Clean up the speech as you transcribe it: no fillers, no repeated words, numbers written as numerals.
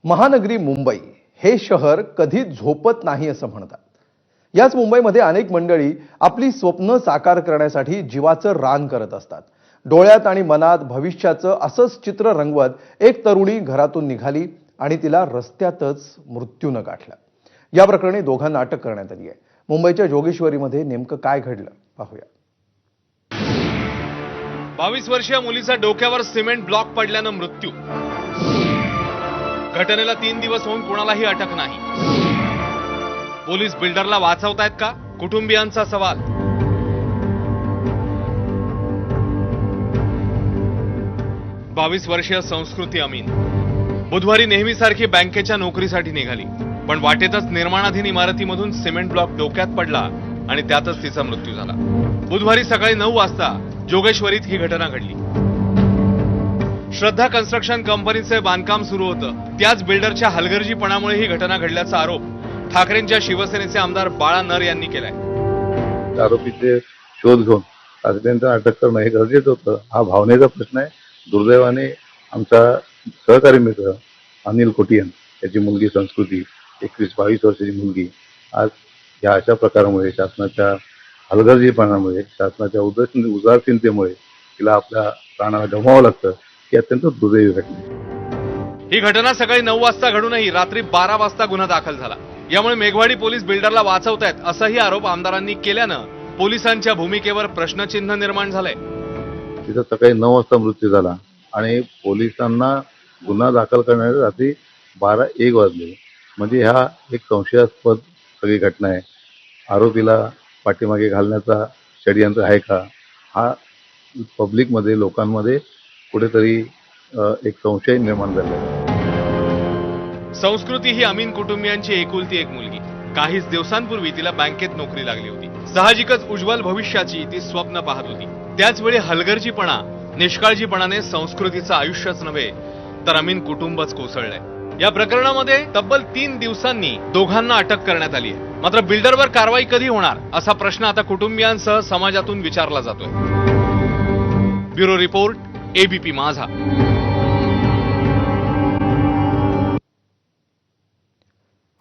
महानगरी मुंबई हे शहर कधीच झोपत नाही असं म्हणतात। याच मुंबईमध्ये अनेक मंडळी आपली स्वप्न साकार करण्यासाठी जीवाचं रान करत असतात। डोळ्यात आणि मनात भविष्याचं असंच चित्र रंगवत एक तरुणी घरातून निघाली आणि तिला रस्त्यातच मृत्यूनं गाठलं। या प्रकरणी दोघांना अटक करण्यात आली आहे। मुंबईच्या जोगेश्वरीमध्ये नेमकं काय घडलं पाहूया। 22 वर्षीय मुलीचा डोक्यावर सिमेंट ब्लॉक पडल्यानं मृत्यू। घटनेला 3 दिवस होऊन कोणालाही अटक नाही। पोलीस बिल्डरला वाचवतायत का? कुटुंबियांचा सवाल। बावीस वर्षीय संस्कृती अमीन बुधवारी नेहमीसारखी बँकेच्या नोकरीसाठी निघाली, पण वाटेतच निर्माणाधीन इमारतीमधून सिमेंट ब्लॉक डोक्यात पडला आणि त्यातच तिचा मृत्यू झाला। बुधवारी सकाळी 9 वाजता जोगेश्वरीत ही घटना घडली। श्रद्धा कन्स्ट्रक्शन कंपनीचे बांधकाम सुरू होतं, त्याच बिल्डरच्या हलगर्जीपणामुळे ही घटना घडल्याचा आरोप ठाकरेंच्या शिवसेनेचे आमदार बाळा नर यांनी केलाय। आरोपीचे शोध घेऊन तातडीने अटक करणं हे गरजेचं होतं। हा भावनेचा प्रश्न आहे। दुर्दैवाने आमचा सहकारी मित्र अनिल कोटियन याची मुलगी संस्कृती 21-22 वर्षाची मुलगी आज या अशा प्रकारामुळे, शासनाच्या हलगर्जीपणामुळे, शासनाच्या उदासीनतेमुळे तिला आपल्या प्राणाला गमवावं लागतं। ही अत्यंत दुर्दैवी घटना आहे। ही घटना सकाळी 9 वाजता घडूनही रात्री 12 वाजता गुन्हा दाखल झाला। यामुळे मेघवाडी पोलीस बिल्डरला वाचवतायत असाही आरोप आमदारांनी केल्यानं पोलिसांच्या भूमिकेवर प्रश्नचिन्ह निर्माण झालंय। तिचा सकाळी 9 वाजता मृत्यू झाला आणि पोलिसांना गुन्हा दाखल करण्यासाठी रात्री 12-1 वाजले। म्हणजे हा एक संशयास्पद सगळी घटना आहे। आरोपीला पाठीमागे घालण्याचा षडयंत्र आहे का? हा पब्लिकमध्ये, लोकांमध्ये कुठेतरी एक संशय निर्माण झाला आहे। संस्कृती ही अमीन कुटुंबियांची एकुलती एक मुलगी। काहीच दिवसांपूर्वी तिला बँकेत नोकरी लागली होती। साहजिकच उज्ज्वल भविष्याची ती स्वप्न पाहत होती। त्याच वेळी हलगर्जीपणा, निष्काळजीपणाने संस्कृतीचं आयुष्यच नव्हे तर अमीन कुटुंबच कोसळलंय। या प्रकरणामध्ये तब्बल 3 दिवसांनी दोघांना अटक करण्यात आली आहे। मात्र बिल्डरवर कारवाई कधी होणार असा प्रश्न आता कुटुंबियांसह समाजातून विचारला जातोय। ब्युरो रिपोर्ट, एबीपी माझा।